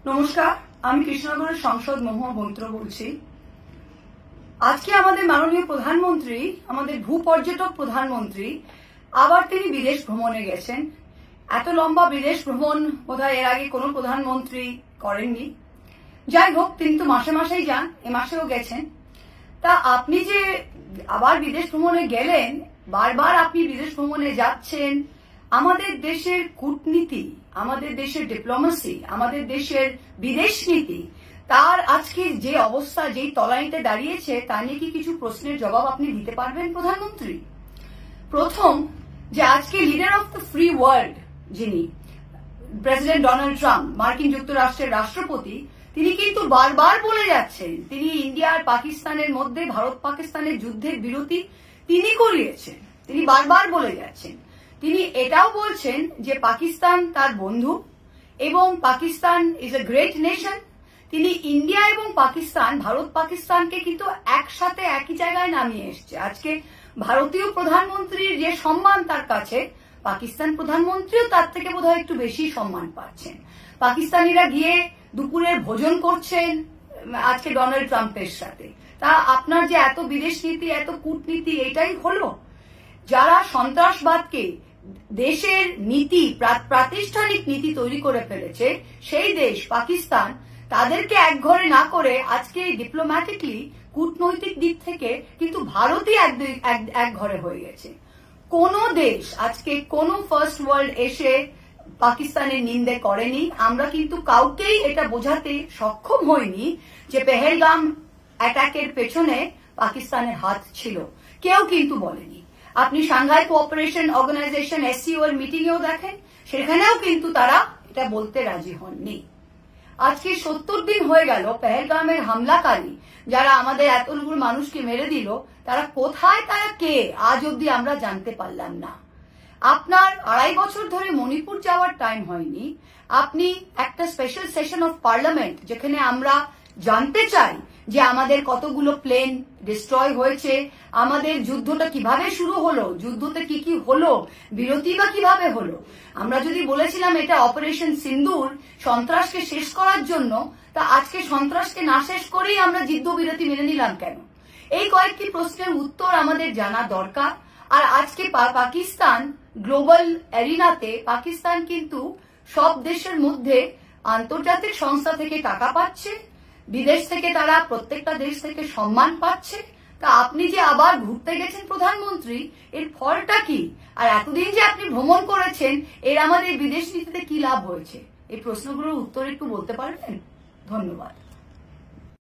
নমস্কার, আমি কৃষ্ণনগরের সাংসদ মহুয়া বৈত্র বলছি। আজকে আমাদের মাননীয় প্রধানমন্ত্রী, আমাদের ভূপর্যটক প্রধানমন্ত্রী আবার তিনি বিদেশ ভ্রমণে গেছেন। এত লম্বা বিদেশ ভ্রমণ বোধহয় এর আগে কোনো প্রধানমন্ত্রী করেননি। যাই হোক, তিনি তো মাসে মাসেই যান, এ মাসেও গেছেন। তা আপনি যে আবার বিদেশ ভ্রমণে গেলেন, বারবার আপনি বিদেশ ভ্রমণে যাচ্ছেন, আমাদের দেশের কূটনীতি, আমাদের দেশের ডিপ্লোমেসি, আমাদের দেশের বিদেশ নীতি, তার আজকে যে অবস্থা, যেই তলানিতে দাঁড়িয়েছে, তা নিয়ে কি কিছু প্রশ্নের জবাব আপনি দিতে পারবেন প্রধানমন্ত্রী? প্রথম, যে আজকে leader of the free world যিনি প্রেসিডেন্ট ডোনাল্ড ট্রাম্প, মার্কিন যুক্তরাষ্ট্রের রাষ্ট্রপতি, তিনি কিন্তু বারবার বলে যাচ্ছেন তিনি ইন্ডিয়া আর পাকিস্তানের মধ্যে ভারত পাকিস্তানের যুদ্ধের বিরতি তিনি করিয়েছেন। তিনি বারবার বলে যাচ্ছেন। তিনি এটাও বলছেন যে পাকিস্তান তার বন্ধু এবং Pakistan is a great nation. তিনি ইন্ডিয়া এবং পাকিস্তান, ভারত পাকিস্তানকে কিন্তু একসাথে একই জায়গায় নামিয়ে এসছে। আজকে ভারতীয় প্রধানমন্ত্রীর যে সম্মান তার কাছে, পাকিস্তান প্রধানমন্ত্রীও তার থেকে বোধহয় একটু বেশি সম্মান পাচ্ছেন। পাকিস্তানিরা গিয়ে দুপুরের ভোজন করছেন আজকে ডোনাল্ড ট্রাম্পের সাথে। তা আপনার যে এত বিদেশ নীতি, এত কূটনীতি, এটাই হলো? যারা সন্ত্রাসবাদকে দেশের নীতি, প্রাতিষ্ঠানিক নীতি তৈরি করে ফেলেছে, সেই দেশ পাকিস্তান, তাদেরকে একঘরে না করে আজকে ডিপ্লোম্যাটিকলি, কূটনৈতিক দিক থেকে কিন্তু ভারতই একঘরে হয়ে গেছে। কোন দেশ আজকে কোন ফার্স্ট ওয়ার্ল্ড এসে পাকিস্তানের নিন্দে করেনি। আমরা কিন্তু কাউকেই এটা বোঝাতে সক্ষম হইনি যে পেহেলগাম অ্যাটাকের পেছনে পাকিস্তানের হাত ছিল। কেউ কিন্তু বলেনি। আপনি সাংঘাই কোঅপারেশন অর্গানাইজেশন SCO এর মিটিংয়েও দেখেন, সেখানেও কিন্তু তারা এটা বলতে রাজি হননি। আজকে 70 দিন হয়ে গেল পেহেলগামের হামলাকারী যারা আমাদের এতগুলো মানুষকে মেরে দিল, তারা কোথায়, তারা কে, আজ অব্দি আমরা জানতে পারলাম না। আপনার 2.5 বছর ধরে মণিপুর যাওয়ার টাইম হয়নি। আপনি একটা স্পেশাল সেশন অফ পার্লামেন্ট, যেখানে আমরা জানতে চাই যে আমাদের কতগুলো প্লেন ডিস্ট্রয় হয়েছে, আমাদের যুদ্ধটা কিভাবে শুরু হলো, যুদ্ধতে কি কি হলো, বিরতি বা কিভাবে হলো। আমরা যদি বলেছিলাম এটা অপারেশন সিন্দুর, সন্ত্রাসকে শেষ করার জন্য, তা আজকে সন্ত্রাসকে না শেষ করেই আমরা যুদ্ধ বিরতি মেনে নিলাম কেন? এই কয়েকটি প্রশ্নের উত্তর আমাদের জানা দরকার। আর আজকে পাকিস্তান গ্লোবাল এরিনাতে, পাকিস্তান কিন্তু সব দেশের মধ্যে আন্তর্জাতিক সংস্থা থেকে টাকা পাচ্ছে, বিদেশ থেকে তারা প্রত্যেকটা দেশ থেকে সম্মান পাচ্ছে। তা আপনি যে আবার ঘুরতে গেছেন প্রধানমন্ত্রী, এর ফলটা কি? আর এতদিন যে আপনি ভ্রমণ করেছেন, এর আমাদের বিদেশ নীতিতে কি লাভ হয়েছে? এই প্রশ্নগুলোর উত্তর একটু বলতে পারবেন? ধন্যবাদ।